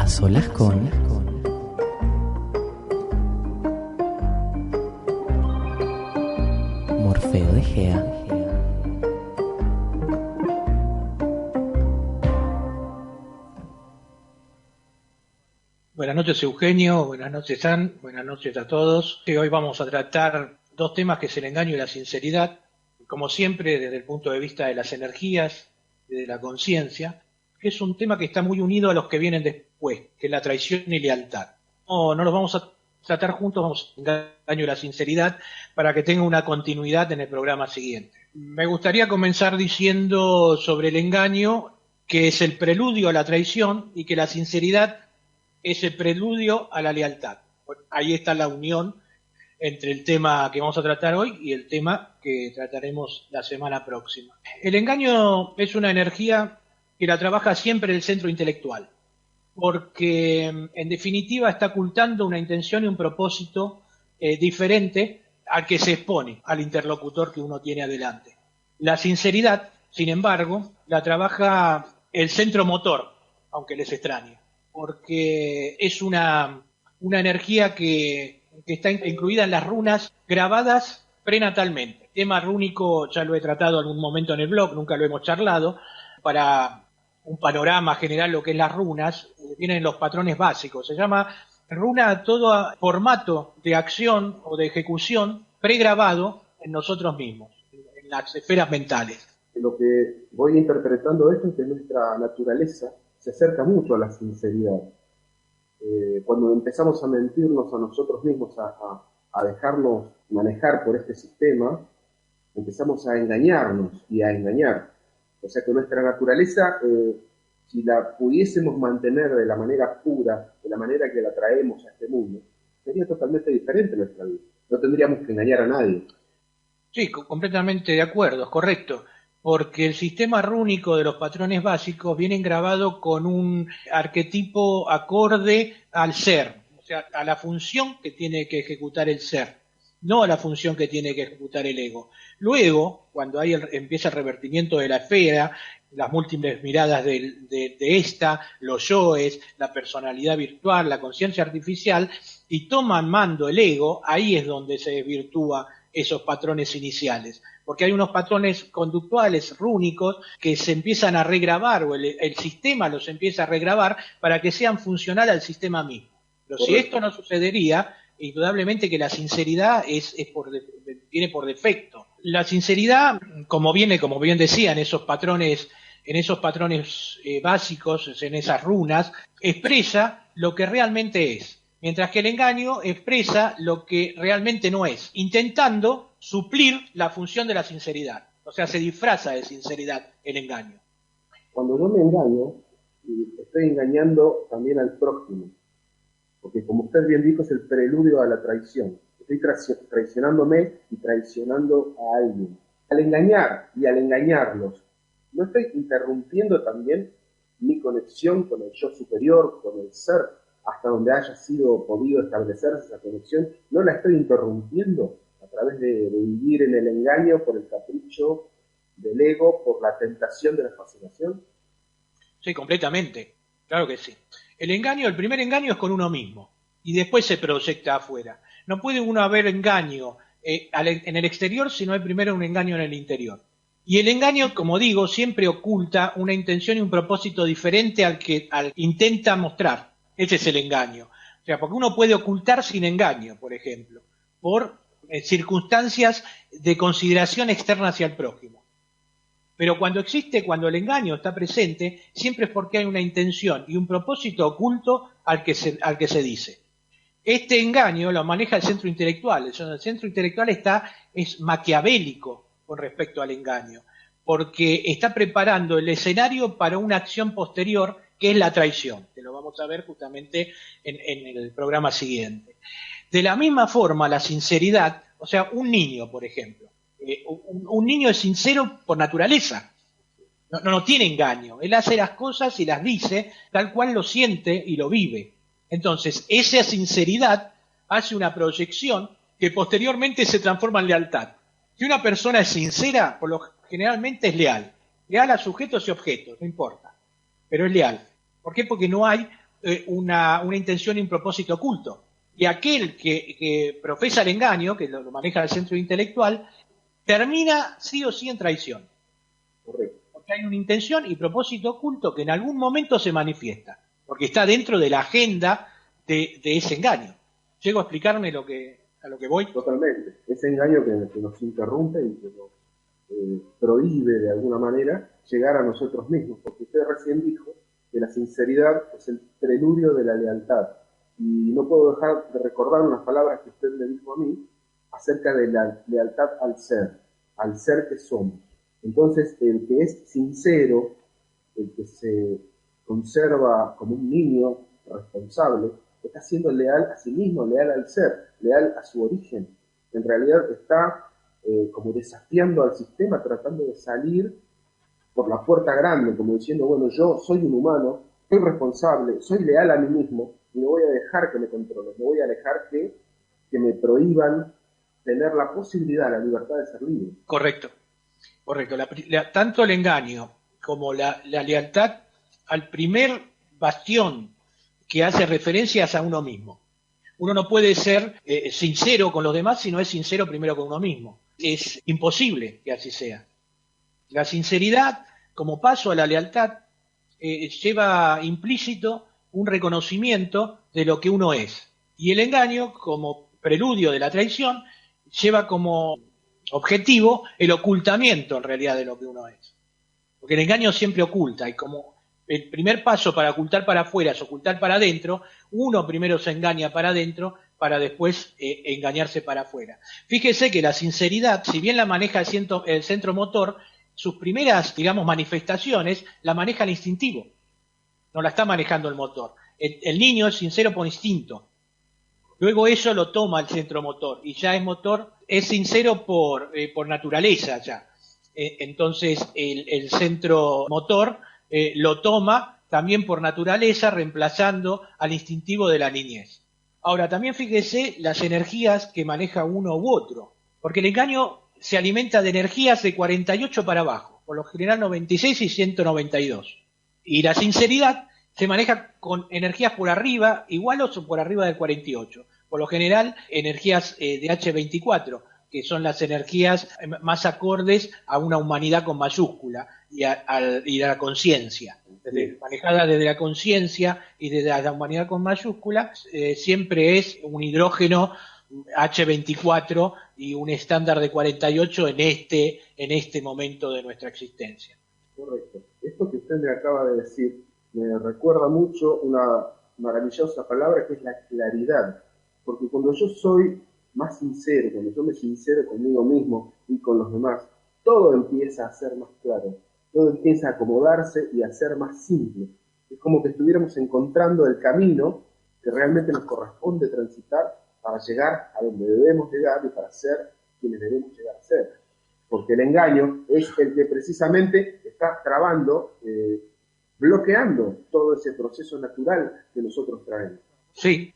A solas con Morfeo de Gea. Buenas noches, Eugenio, buenas noches, San, buenas noches a todos. Hoy vamos a tratar dos temas, que es el engaño y la sinceridad, como siempre desde el punto de vista de las energías, de la conciencia, que es un tema que está muy unido a los que vienen después, que es la traición y lealtad. No los vamos a tratar juntos, vamos a engaño y la sinceridad, para que tenga una continuidad en el programa siguiente. Me gustaría comenzar diciendo sobre el engaño, que es el preludio a la traición, y que la sinceridad es el preludio a la lealtad. Bueno, ahí está la unión entre el tema que vamos a tratar hoy y el tema que trataremos la semana próxima. El engaño es una energía que la trabaja siempre el centro intelectual, porque en definitiva está ocultando una intención y un propósito diferente al que se expone al interlocutor que uno tiene adelante. La sinceridad, sin embargo, la trabaja el centro motor, aunque les extrañe, porque es una energía que está incluida en las runas grabadas prenatalmente. El tema rúnico ya lo he tratado en algún momento en el blog, nunca lo hemos charlado. Para un panorama general lo que es las runas, vienen los patrones básicos. Se llama runa todo formato de acción o de ejecución pregrabado en nosotros mismos, en las esferas mentales. Lo que voy interpretando esto es que nuestra naturaleza se acerca mucho a la sinceridad. Cuando empezamos a mentirnos a nosotros mismos, a dejarnos manejar por este sistema, empezamos a engañarnos y a engañar. O sea que nuestra naturaleza, si la pudiésemos mantener de la manera pura, de la manera que la traemos a este mundo, sería totalmente diferente nuestra vida. No tendríamos que engañar a nadie. Sí, completamente de acuerdo, es correcto. Porque el sistema rúnico de los patrones básicos vienen grabados con un arquetipo acorde al ser, o sea, a la función que tiene que ejecutar el ser, no a la función que tiene que ejecutar el ego. Luego, cuando empieza el revertimiento de la esfera, las múltiples miradas de esta, los yoes, la personalidad virtual, la conciencia artificial, y toman mando el ego, ahí es donde se desvirtúa esos patrones iniciales, porque hay unos patrones conductuales rúnicos que se empiezan a regrabar, o el sistema los empieza a regrabar para que sean funcionales al sistema mismo. Pero si esto no sucedería, indudablemente que la sinceridad viene por defecto. La sinceridad, como bien decía, en esos patrones básicos, en esas runas, expresa lo que realmente es. Mientras que el engaño expresa lo que realmente no es, intentando suplir la función de la sinceridad. O sea, se disfraza de sinceridad el engaño. Cuando yo me engaño, estoy engañando también al prójimo. Porque como usted bien dijo, es el preludio a la traición. Estoy traicionándome y traicionando a alguien. Al engañar y al engañarlos, ¿no estoy interrumpiendo también mi conexión con el yo superior, con el ser? Hasta donde haya podido establecerse esa conexión, no la estoy interrumpiendo a través de vivir en el engaño por el capricho del ego, por la tentación de la fascinación. Sí, completamente, claro que sí. El primer engaño es con uno mismo, y después se proyecta afuera. No puede uno haber engaño en el exterior si no hay primero un engaño en el interior. Y el engaño, como digo, siempre oculta una intención y un propósito diferente al que intenta mostrar. Ese es el engaño. O sea, porque uno puede ocultar sin engaño, por ejemplo, por circunstancias de consideración externa hacia el prójimo. Pero cuando el engaño está presente, siempre es porque hay una intención y un propósito oculto al que se dice. Este engaño lo maneja el centro intelectual. El centro intelectual es maquiavélico con respecto al engaño, porque está preparando el escenario para una acción posterior, que es la traición, que lo vamos a ver justamente en el programa siguiente. De la misma forma, la sinceridad, o sea, un niño, por ejemplo, un niño es sincero por naturaleza, no tiene engaño, él hace las cosas y las dice tal cual lo siente y lo vive. Entonces, esa sinceridad hace una proyección que posteriormente se transforma en lealtad. Si una persona es sincera, generalmente es leal a sujetos y objetos, no importa, pero es leal. ¿Por qué? Porque no hay una intención y un propósito oculto. Y aquel que profesa el engaño, que lo maneja el centro intelectual, termina sí o sí en traición. Correcto. Porque hay una intención y propósito oculto que en algún momento se manifiesta, porque está dentro de la agenda de ese engaño. ¿Llego a explicarme a lo que voy? Totalmente. Ese engaño que nos interrumpe y que nos prohíbe de alguna manera llegar a nosotros mismos, porque usted recién dijo que la sinceridad es el preludio de la lealtad. Y no puedo dejar de recordar unas palabras que usted me dijo a mí acerca de la lealtad al ser que somos. Entonces, el que es sincero, el que se conserva como un niño responsable, está siendo leal a sí mismo, leal al ser, leal a su origen. En realidad está como desafiando al sistema, tratando de salir por la puerta grande, como diciendo, bueno, yo soy un humano, soy responsable, soy leal a mí mismo, y no voy a dejar que me controlen, no voy a dejar que me prohíban tener la posibilidad, la libertad de ser libre. Correcto. Tanto el engaño como la lealtad al primer bastión que hace referencias a uno mismo. Uno no puede ser sincero con los demás si no es sincero primero con uno mismo. Es imposible que así sea. La sinceridad, como paso a la lealtad, lleva implícito un reconocimiento de lo que uno es. Y el engaño, como preludio de la traición, lleva como objetivo el ocultamiento en realidad de lo que uno es. Porque el engaño siempre oculta, y como el primer paso para ocultar para afuera es ocultar para adentro, uno primero se engaña para adentro para después engañarse para afuera. Fíjese que la sinceridad, si bien la maneja el centro motor, sus primeras, digamos, manifestaciones la maneja el instintivo, no la está manejando el motor. El niño es sincero por instinto. Luego eso lo toma el centro motor y ya es sincero por naturaleza ya. Entonces el centro motor lo toma también por naturaleza, reemplazando al instintivo de la niñez. Ahora, también fíjese las energías que maneja uno u otro, porque el engaño se alimenta de energías de 48 para abajo, por lo general 96 y 192. Y la sinceridad se maneja con energías por arriba, iguales o por arriba del 48. Por lo general, energías de H24, que son las energías más acordes a una humanidad con mayúscula y a la conciencia. Manejada desde la conciencia y desde la humanidad con mayúscula, siempre es un hidrógeno H24 y un estándar de 48 en este momento de nuestra existencia. Correcto. Esto que usted me acaba de decir me recuerda mucho una maravillosa palabra que es la claridad. Porque cuando yo soy más sincero, cuando yo me sincero conmigo mismo y con los demás, todo empieza a ser más claro, todo empieza a acomodarse y a ser más simple. Es como que estuviéramos encontrando el camino que realmente nos corresponde transitar para llegar a donde debemos llegar y para ser quienes debemos llegar a ser. Porque el engaño es el que precisamente está trabando, bloqueando todo ese proceso natural que nosotros traemos. Sí,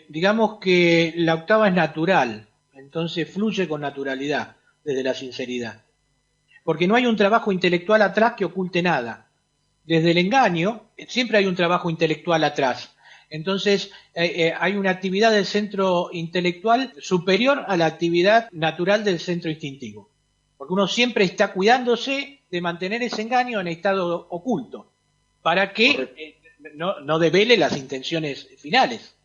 digamos que la octava es natural, entonces fluye con naturalidad desde la sinceridad. Porque no hay un trabajo intelectual atrás que oculte nada. Desde el engaño siempre hay un trabajo intelectual atrás. Entonces hay una actividad del centro intelectual superior a la actividad natural del centro instintivo. Porque uno siempre está cuidándose de mantener ese engaño en estado oculto, para que no devele las intenciones finales.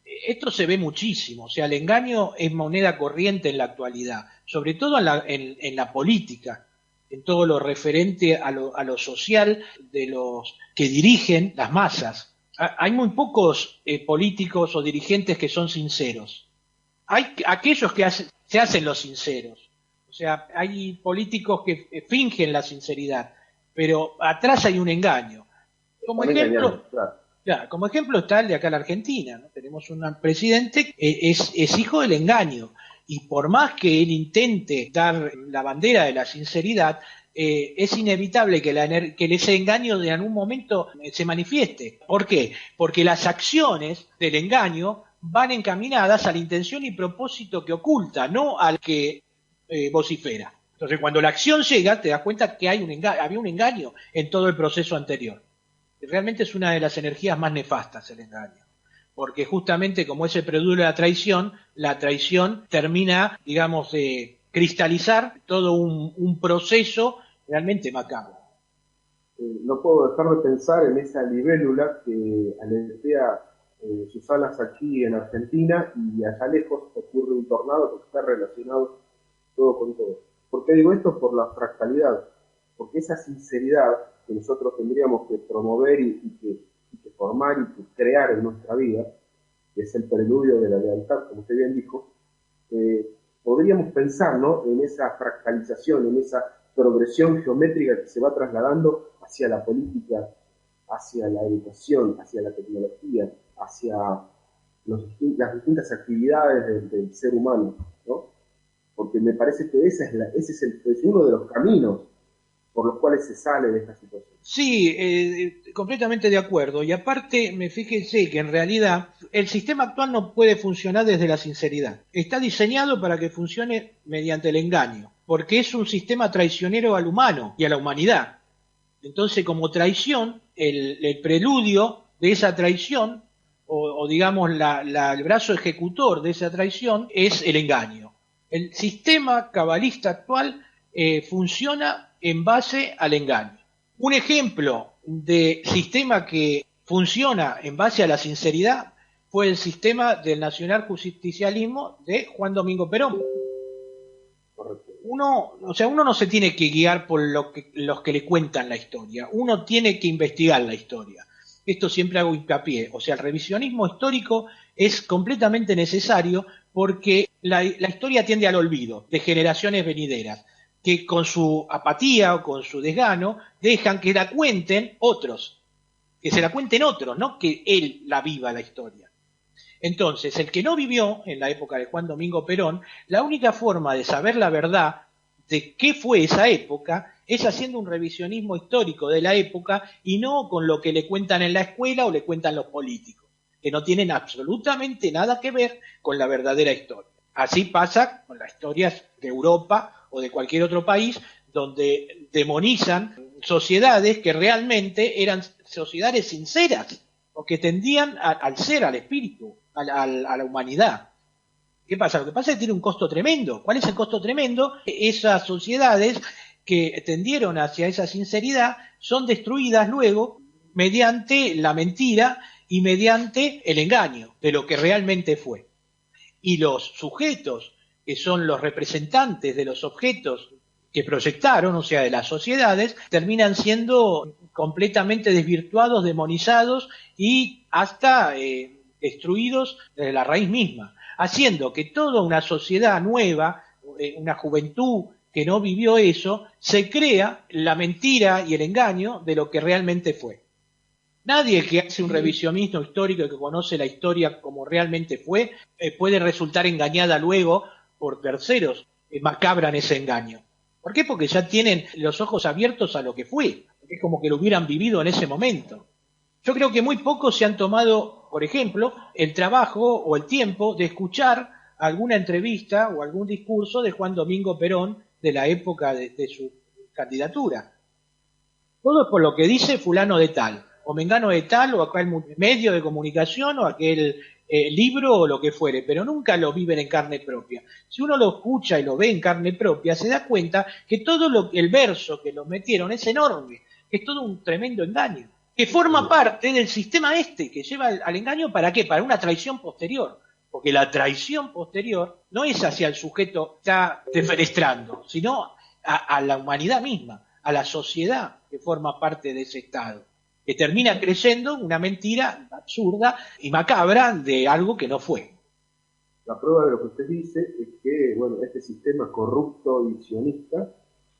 Esto se ve muchísimo, o sea, el engaño es moneda corriente en la actualidad, sobre todo en la política, en todo lo referente a lo social de los que dirigen las masas. Hay muy pocos políticos o dirigentes que son sinceros. Hay aquellos que se hacen los sinceros. O sea, hay políticos que fingen la sinceridad, pero atrás hay un engaño. Como ejemplo está el de acá en la Argentina, ¿no? Tenemos un presidente que es hijo del engaño, y por más que él intente dar la bandera de la sinceridad, es inevitable que ese engaño de algún momento se manifieste. ¿Por qué? Porque las acciones del engaño van encaminadas a la intención y propósito que oculta, no al que vocifera. Entonces, cuando la acción llega, te das cuenta que había un engaño en todo el proceso anterior. realmente es una de las energías más nefastas el engaño, porque justamente como es el preludio de la traición termina, digamos, de cristalizar todo un proceso realmente macabro. No puedo dejar de pensar en esa libélula que aletea sus alas aquí en Argentina y allá lejos ocurre un tornado porque está relacionado todo con todo. ¿Por qué digo esto? Por la fractalidad, porque esa sinceridad que nosotros tendríamos que promover y que formar y que crear en nuestra vida, que es el preludio de la lealtad, como usted bien dijo, podríamos pensar, ¿no?, en esa fractalización, en esa progresión geométrica que se va trasladando hacia la política, hacia la educación, hacia la tecnología, hacia las distintas actividades del ser humano, ¿no? Porque me parece que ese es uno de los caminos por los cuales se sale de esta situación. Sí, completamente de acuerdo. Y aparte, fíjense que en realidad el sistema actual no puede funcionar desde la sinceridad. Está diseñado para que funcione mediante el engaño, porque es un sistema traicionero al humano y a la humanidad. Entonces, como traición, el preludio de esa traición, o digamos el brazo ejecutor de esa traición, es el engaño. El sistema cabalista actual funciona en base al engaño. Un ejemplo de sistema que funciona en base a la sinceridad fue el sistema del nacionaljusticialismo de Juan Domingo Perón. Uno no se tiene que guiar por los que le cuentan la historia, uno tiene que investigar la historia. Esto siempre hago hincapié, o sea, el revisionismo histórico es completamente necesario porque la historia tiende al olvido de generaciones venideras, que con su apatía o con su desgano dejan que la cuenten otros, que se la cuenten otros, no que él la viva la historia. Entonces, el que no vivió en la época de Juan Domingo Perón, la única forma de saber la verdad de qué fue esa época es haciendo un revisionismo histórico de la época y no con lo que le cuentan en la escuela o le cuentan los políticos, que no tienen absolutamente nada que ver con la verdadera historia. Así pasa con las historias de Europa o de cualquier otro país donde demonizan sociedades que realmente eran sociedades sinceras o que tendían al ser, al espíritu, a la humanidad. ¿Qué pasa? Lo que pasa es que tiene un costo tremendo. ¿Cuál es el costo tremendo? Esas sociedades que tendieron hacia esa sinceridad son destruidas luego mediante la mentira y mediante el engaño de lo que realmente fue. Y los sujetos, que son los representantes de los objetos que proyectaron, o sea, de las sociedades, terminan siendo completamente desvirtuados, demonizados y hasta destruidos desde la raíz misma, haciendo que toda una sociedad nueva, una juventud que no vivió eso, se crea la mentira y el engaño de lo que realmente fue. Nadie que hace un revisionismo histórico y que conoce la historia como realmente fue, puede resultar engañada luego por terceros que macabran ese engaño. ¿Por qué? Porque ya tienen los ojos abiertos a lo que fue. Es como que lo hubieran vivido en ese momento. Yo creo que muy pocos se han tomado, por ejemplo, el trabajo o el tiempo de escuchar alguna entrevista o algún discurso de Juan Domingo Perón de la época de su candidatura. Todo es por lo que dice fulano de tal, o mengano de tal, o aquel medio de comunicación, o aquel libro, o lo que fuere, pero nunca lo viven en carne propia. Si uno lo escucha y lo ve en carne propia, se da cuenta que todo el verso que lo metieron es enorme, que es todo un tremendo engaño, que forma parte del sistema que lleva al engaño. ¿Para qué? Para una traición posterior. Porque la traición posterior no es hacia el sujeto que está defenestrando, sino a la humanidad misma, a la sociedad que forma parte de ese Estado, que termina creyendo una mentira absurda y macabra de algo que no fue. La prueba de lo que usted dice es que, bueno, este sistema corrupto y sionista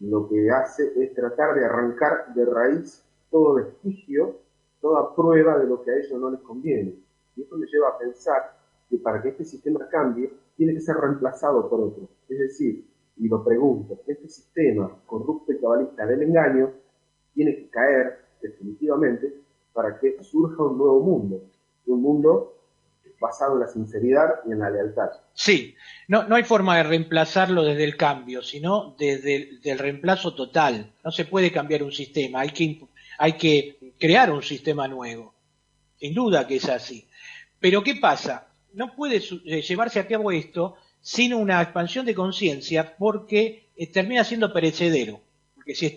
lo que hace es tratar de arrancar de raíz todo vestigio, toda prueba de lo que a ellos no les conviene. Y esto me lleva a pensar que para que este sistema cambie, tiene que ser reemplazado por otro. Es decir, y lo pregunto, este sistema corrupto y cabalista del engaño tiene que caer definitivamente para que surja un nuevo mundo, un mundo basado en la sinceridad y en la lealtad. Sí, no hay forma de reemplazarlo desde el cambio, sino desde el reemplazo total. No se puede cambiar un sistema, hay que crear un sistema nuevo. Sin duda que es así. Pero ¿qué pasa? No puede llevarse a cabo esto sin una expansión de conciencia porque termina siendo perecedero. Porque si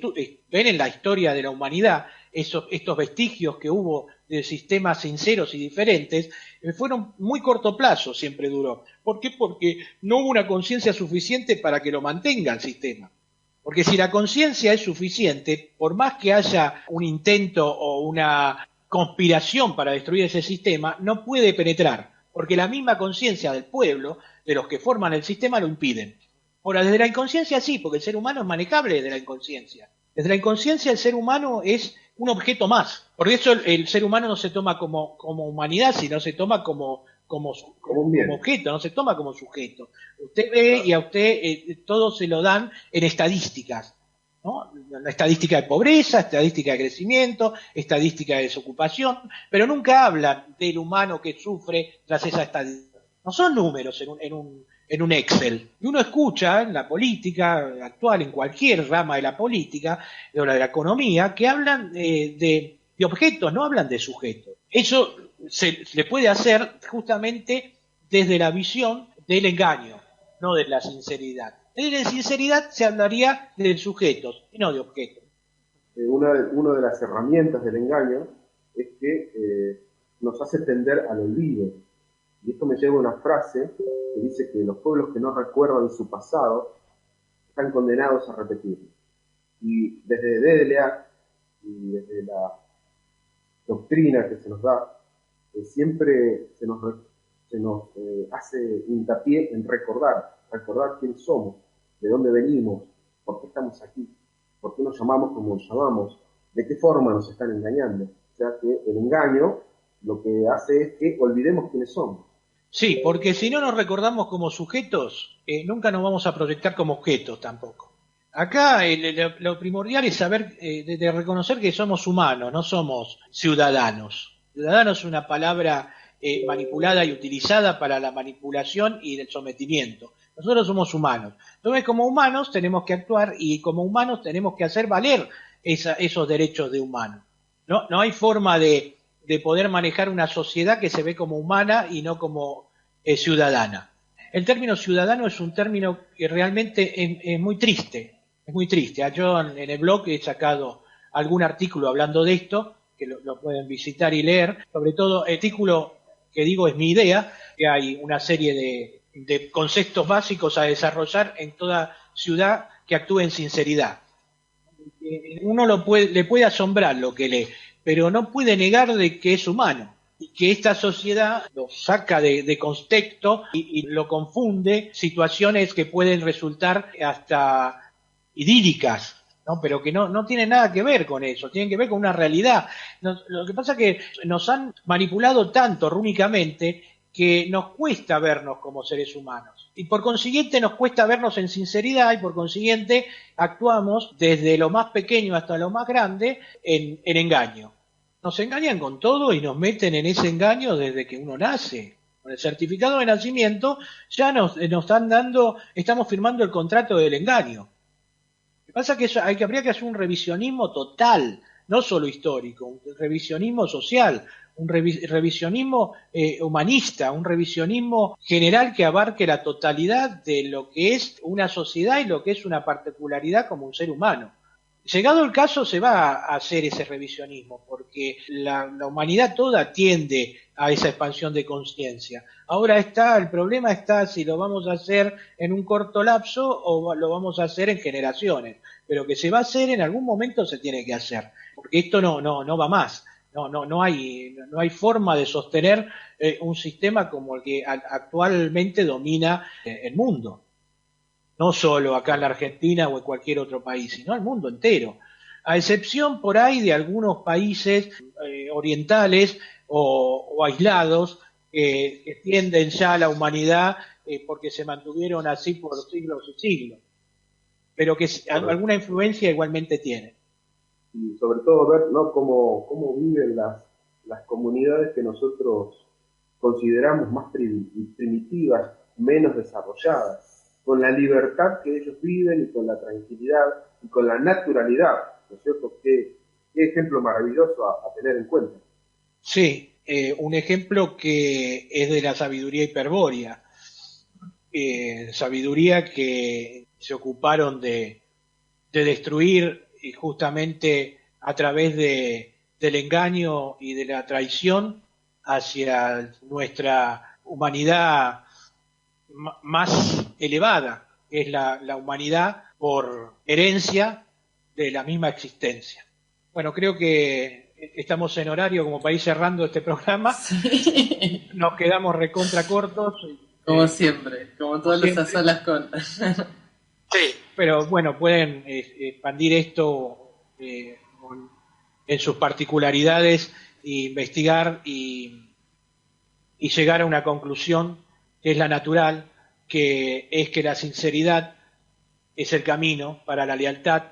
ven en la historia de la humanidad estos vestigios que hubo de sistemas sinceros y diferentes, fueron muy corto plazo, siempre duró. ¿Por qué? Porque no hubo una conciencia suficiente para que lo mantenga el sistema. Porque si la conciencia es suficiente, por más que haya un intento o una conspiración para destruir ese sistema, no puede penetrar, porque la misma conciencia del pueblo, de los que forman el sistema, lo impiden. Ahora, desde la inconsciencia sí, porque el ser humano es manejable desde la inconsciencia. Desde la inconsciencia el ser humano es un objeto más. Por eso el ser humano no se toma como humanidad, sino se toma como objeto, no se toma como sujeto. Usted ve y a usted todo se lo dan en estadísticas, ¿no? La estadística de pobreza, estadística de crecimiento, estadística de desocupación, pero nunca hablan del humano que sufre tras esa estadística. No son números en un Excel. Y uno escucha en la política actual, en cualquier rama de la política, de la economía, que hablan de objetos, no hablan de sujetos. Eso se le puede hacer justamente desde la visión del engaño, no de la sinceridad. Desde la sinceridad se hablaría de sujetos y no de objetos. Una de las herramientas del engaño es que nos hace tender al olvido. Y esto me lleva a una frase que dice que los pueblos que no recuerdan su pasado están condenados a repetirlo. Y desde DLA y desde la doctrina que se nos da, siempre se nos hace hincapié en recordar quiénes somos, de dónde venimos, por qué estamos aquí, por qué nos llamamos como nos llamamos, de qué forma nos están engañando. O sea que el engaño lo que hace es que olvidemos quiénes somos. Sí, porque si no nos recordamos como sujetos, nunca nos vamos a proyectar como objetos tampoco. Acá lo primordial es saber, de reconocer que somos humanos, no somos ciudadanos. Ciudadano es una palabra manipulada y utilizada para la manipulación y el sometimiento. Nosotros somos humanos. Entonces, como humanos tenemos que actuar y como humanos tenemos que hacer valer esos derechos de humanos. No hay forma de poder manejar una sociedad que se ve como humana y no como ciudadana. El término ciudadano es un término que realmente es muy triste. Es muy triste. Yo en el blog he sacado algún artículo hablando de esto, que lo pueden visitar y leer. Sobre todo, el artículo que digo es mi idea, que hay una serie de conceptos básicos a desarrollar en toda ciudad que actúe en sinceridad. Uno le puede asombrar lo que lee, pero no puede negar de que es humano y que esta sociedad lo saca de contexto y lo confunde situaciones que pueden resultar hasta idílicas, ¿no? Pero que no tienen nada que ver con eso, tienen que ver con una realidad. Lo que pasa es que nos han manipulado tanto rúnicamente que nos cuesta vernos como seres humanos. Y por consiguiente nos cuesta vernos en sinceridad y por consiguiente actuamos desde lo más pequeño hasta lo más grande en engaño. Nos engañan con todo y nos meten en ese engaño desde que uno nace. Con el certificado de nacimiento ya nos están dando, estamos firmando el contrato del engaño. Lo que pasa es que habría que hacer un revisionismo total, no solo histórico, un revisionismo social, un revisionismo humanista, un revisionismo general que abarque la totalidad de lo que es una sociedad y lo que es una particularidad como un ser humano. Llegado el caso se va a hacer ese revisionismo, porque la humanidad toda tiende a esa expansión de conciencia. Ahora el problema está si lo vamos a hacer en un corto lapso o lo vamos a hacer en generaciones. Pero que se va a hacer en algún momento se tiene que hacer, porque esto no va más. No hay forma de sostener un sistema como el que actualmente domina el mundo. No solo acá en la Argentina o en cualquier otro país, sino el mundo entero. A excepción por ahí de algunos países orientales o aislados que tienden ya a la humanidad porque se mantuvieron así por siglos y siglos, pero que alguna influencia igualmente tienen. Y sobre todo ver, ¿no?, cómo viven las comunidades que nosotros consideramos más primitivas, menos desarrolladas, con la libertad que ellos viven y con la tranquilidad y con la naturalidad, ¿no es cierto?, que Qué ejemplo maravilloso a tener en cuenta. Sí, un ejemplo que es de la sabiduría hiperbórea, sabiduría que se ocuparon de destruir justamente a través del engaño y de la traición hacia nuestra humanidad más elevada, que es la humanidad por herencia de la misma existencia. Bueno, creo que estamos en horario como para ir cerrando este programa. Sí. Nos quedamos recontra cortos. Como siempre, como todas las solas con. Sí, pero bueno, pueden expandir esto en sus particularidades, e investigar y llegar a una conclusión que es la natural, que es que la sinceridad es el camino para la lealtad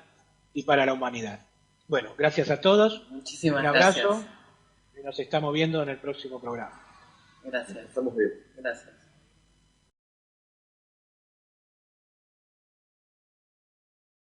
y para la humanidad. Bueno, gracias a todos. Muchísimas Un abrazo. gracias. Y nos estamos viendo en el próximo programa. Gracias. Estamos bien. Gracias.